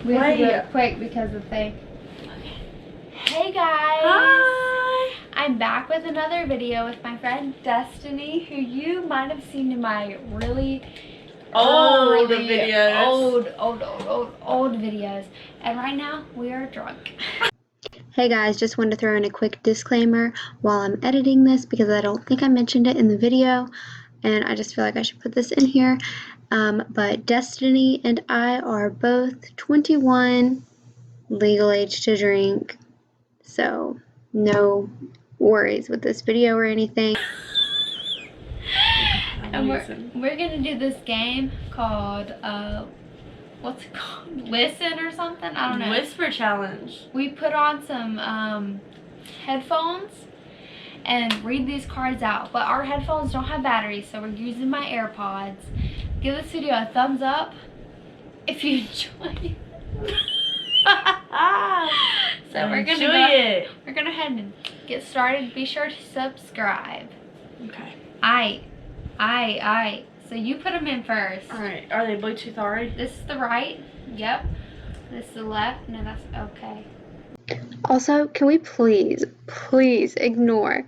We have to do it quick because of the thing. Okay. Hey guys! Hi! I'm back with another video with my friend Destiny, who you might have seen in my really old videos. Old videos. And right now, we are drunk. Hey guys, just wanted to throw in a quick disclaimer while I'm editing this because I don't think I mentioned it in the video, and I just feel like I should put this in here. But Destiny and I are both 21, legal age to drink, so no worries with this video or anything. And we're gonna do this game called what's it called? Listen or something? I don't know. Whisper challenge. We put on some headphones and read these cards out, but our headphones don't have batteries, so we're using my AirPods. Give this video a thumbs up if you enjoy it. So we're gonna go ahead and get started. Be sure to subscribe. Okay. Aye. So you put them in first. Alright, are they Bluetooth already? This is the right. Yep. This is the left. No, that's okay. Also, can we please ignore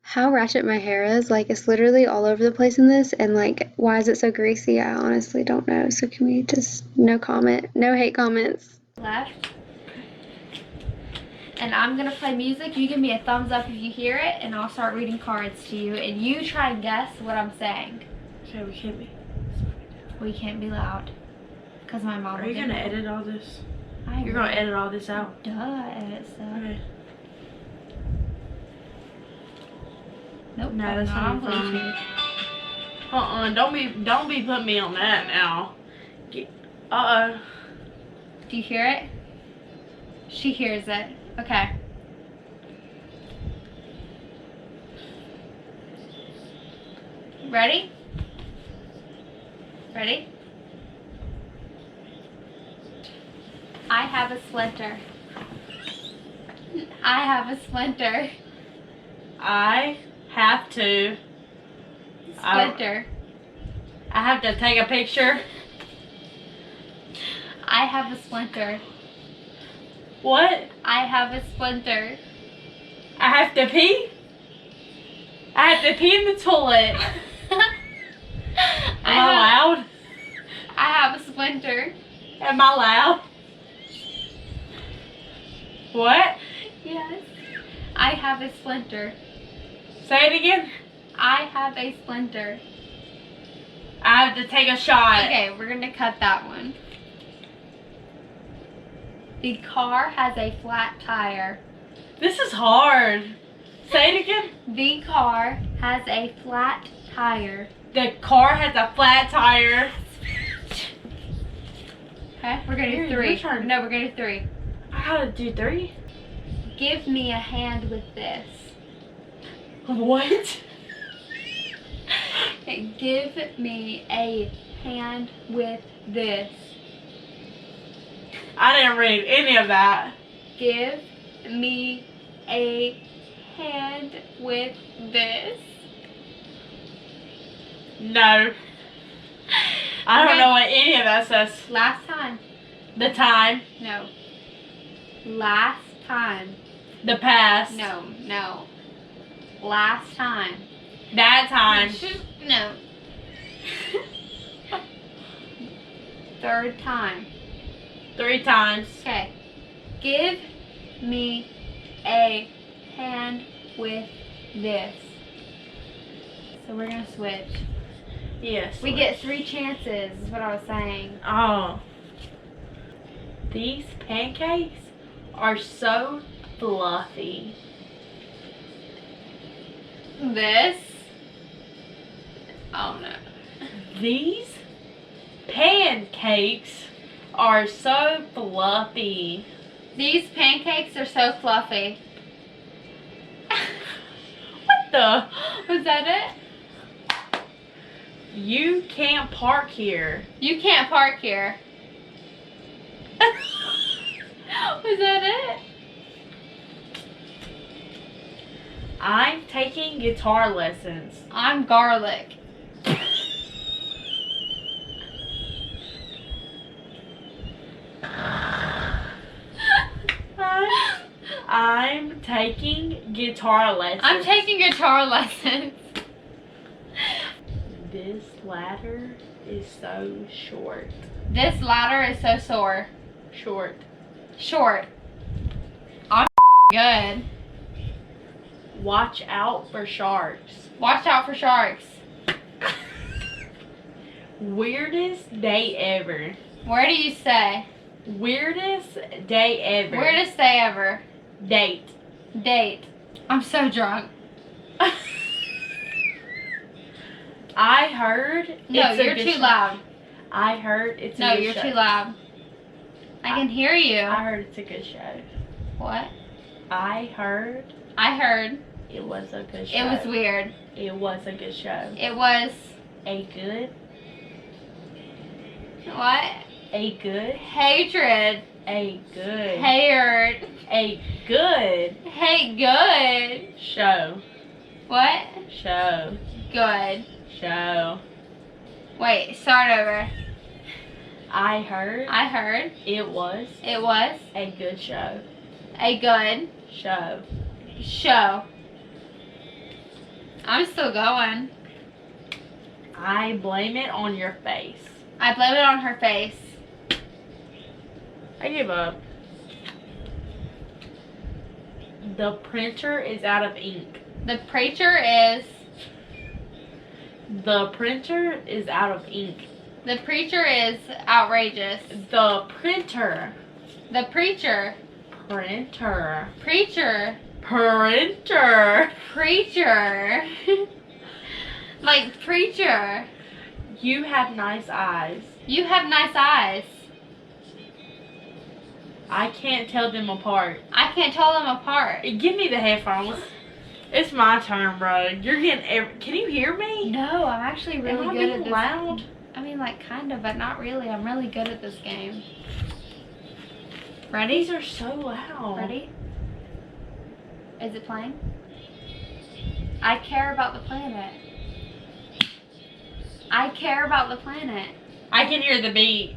how ratchet my hair is? Like, it's literally all over the place in this, and like, why is it so greasy? I honestly don't know. So can we just, no hate comments. Left. And I'm gonna play music. You give me a thumbs up if you hear it, and I'll start reading cards to you, and you try and guess what I'm saying. Okay, we can't be. We can't be loud, cause my mom. Are you gonna edit all this? You're gonna edit all this out. Duh, edit stuff. Okay. Nope. No, that's not on Bluetooth. Don't be putting me on that now. Do you hear it? She hears it. Okay. Ready? Ready? I have a splinter. I have a splinter. I have to. Splinter. I have to take a picture. I have a splinter. What? I have a splinter. I have to pee? I have to pee in the toilet. Am I loud? I have a splinter. Am I loud? What? Yes. I have a splinter. Say it again. I have a splinter. I have to take a shot. Okay, we're gonna cut that one. The car has a flat tire. This is hard. Say it again. The car has a flat tire. The car has a flat tire. Okay, we're gonna do three. No, we're gonna do three. I gotta do three? Give me a hand with this. What? Give me a hand with this. I didn't read any of that. Give me a hand with this. No. I don't know what any of that says. Last time. The time. No. Last time. The past. No. Last time. That time. No. Third time. 3 times. Okay. Give me a hand with this. So we're gonna switch. Yes. We get 3 chances, is what I was saying. Oh. These pancakes are so fluffy. This. Oh no. These pancakes are so fluffy. These pancakes are so fluffy. What the? Was that it? You can't park here. You can't park here. Was that it? I'm taking guitar lessons. I'm garlic. I'm taking guitar lessons. I'm taking guitar lessons. This ladder is so short. This ladder is so sore. Short. Short. I'm good. Watch out for sharks. Watch out for sharks. Weirdest day ever. Where do you stay? Weirdest day ever. Weirdest stay ever. Date. Date. I'm so drunk. I heard. No, it's a you're good too show. loud. I heard it's a No, good you're show. too loud. I can hear you. I heard it's a good show. What? I heard I heard. it was a good show. It was weird. It was a good show. It was. A good. What? A good. Hatred. A good. Hated. A good Hey, good. show. What? Show. Good. Show. Wait, start over. I heard I heard it was it was a good show. a good Show. show. I'm still going. I blame it on your face. I blame it on her face. I give up. The printer is out of ink. The preacher is. The printer is out of ink. The preacher is outrageous. The printer. The preacher. Printer. Preacher. Printer. Preacher. Like preacher. You have nice eyes. You have nice eyes. I can't tell them apart. I can't tell them apart. Give me the headphones. It's my turn, bro. You're getting Can you hear me? No, I'm actually really Am I good being at this. loud? I mean, like, kind of, but not really. I'm really good at this game. These Ready? are so loud. Ready? Is it playing? I care about the planet. I care about the planet. I can hear the beat.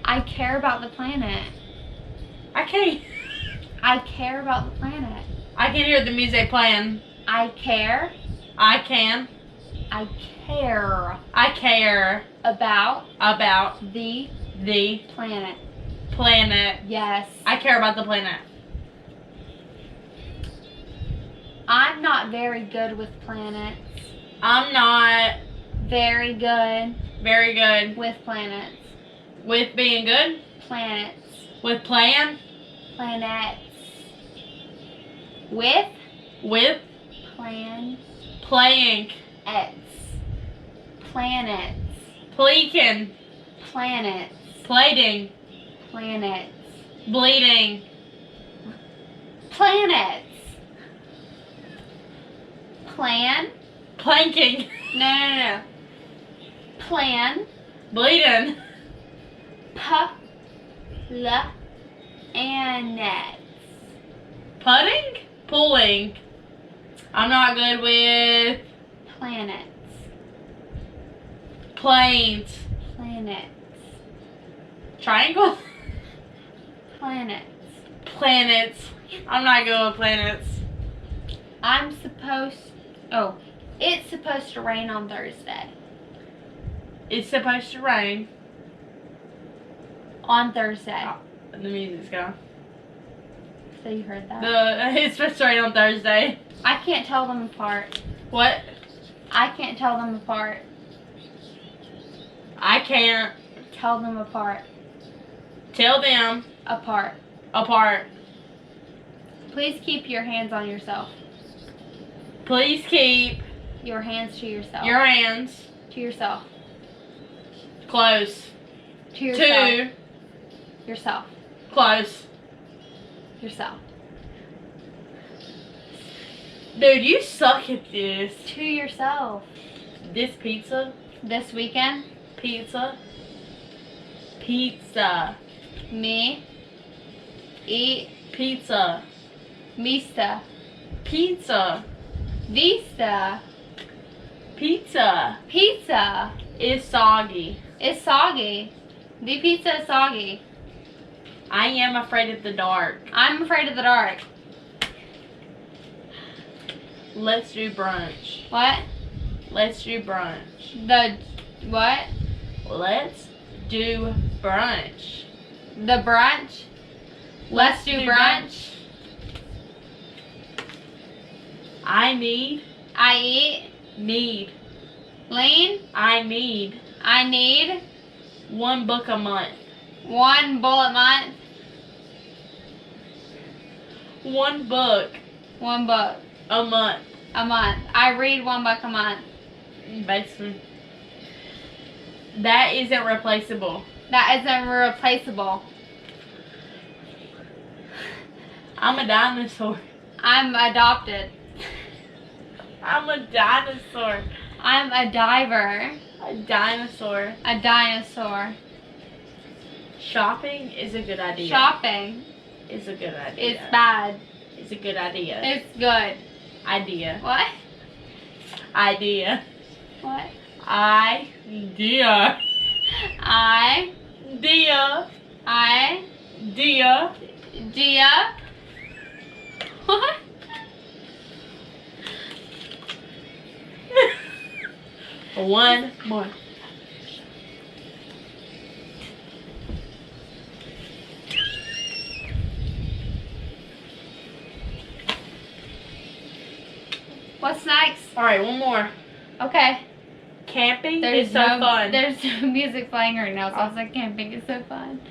I care about the planet. I can't. I care about the planet. I can hear the music playing. I care. I can. I care I care about about the the planet. planet. Yes. I care about the planet. I'm not very good with planets. I'm not Very good very good with planets. with being good. Planets. With playing. Planets. With With plan playing. ets. Planets. Pleaking. Planets. Plating. Planets. Bleeding. Planets. Plan. Planking. No. Plan. Bleeding. Planets. Putting? Pulling. I'm not good with Planets. planes. Planets. Triangle? Planets. Planets. I'm not good with planets. It's supposed to rain on Thursday. It's supposed to rain. On Thursday. The music's gone. So you heard that? It's supposed to rain on Thursday. I can't tell them apart. What? I can't tell them apart. I can't Tell them apart. tell them Apart. apart. Please keep your hands on yourself. Please keep Your hands to yourself. your hands To yourself. close To yourself. to Yourself. close. Yourself. Dude, you suck at this. To yourself. This pizza. This weekend, Pizza. Pizza. me eat Pizza. Mista. Pizza. Vista. Pizza. Pizza. Is soggy. It's soggy. The pizza is soggy. I am afraid of the dark. I'm afraid of the dark. Let's do brunch. What? Let's do brunch. The what? Let's do brunch. The brunch? Let's do brunch. I need. I eat. Need. Lean. I need. I need 1 book a month. 1 bullet month. 1 book 1 book a month. a month. I read 1 book a month. Basically. That isn't replaceable. That isn't replaceable. I'm a dinosaur. I'm adopted. I'm a dinosaur. I'm a diver. A dinosaur. A dinosaur. Shopping is a good idea. Shopping. Is a good idea. It's bad. It's a good idea. It's good. Idea. What? Idea. What? Idea. I. Dia. I. Dia. Dia. What? One more. What's next? Alright, one more. Okay. Camping There's is so fun. There's no music playing right now, so I was like, camping is so fun.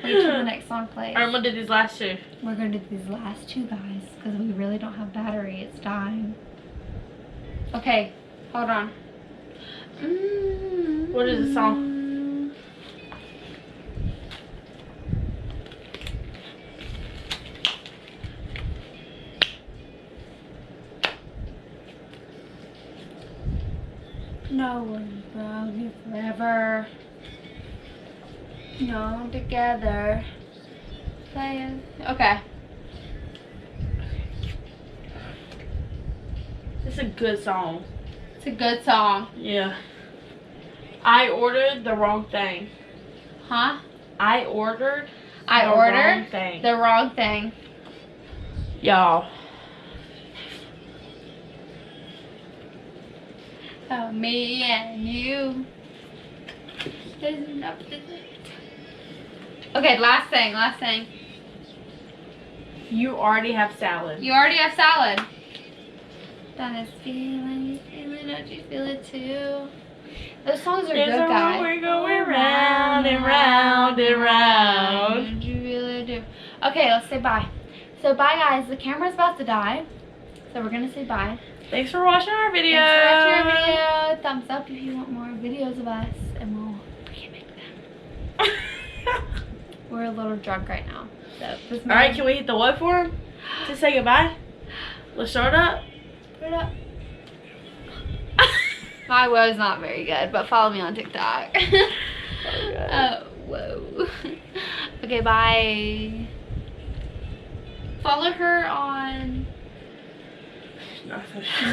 Wait till the next song plays. Alright, I'm gonna do these last 2. We're gonna do these last 2, guys, because we really don't have battery. It's dying. Okay, hold on. What is the song? No one's around here forever. No, together. Playing. Okay. It's a good song. It's a good song. Yeah. I ordered the wrong thing. Huh? I ordered I the ordered wrong thing. the wrong thing. Y'all. Oh, me and you. There's enough to it. Okay, last thing. You already have salad. You already have salad. Done this feeling, don't you feel it too? Those songs are There's good, a guys. road we're going round and round and round. Don't you really do? Okay, let's say bye. So bye, guys. The camera's about to die, so we're gonna say bye. Thanks for watching our video. Thanks for watching our video. Thumbs up if you want more videos of us, and we'll remake them. We're a little drunk right now. So this Alright, can we hit the what for him? To say goodbye? Let's start up. Put it up. My wow's not very good, but follow me on TikTok. Whoa. Okay, bye. Follow her on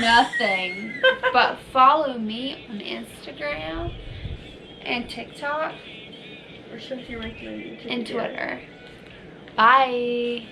nothing. But follow me on Instagram and TikTok Or should you make your YouTube and video? Twitter. Bye.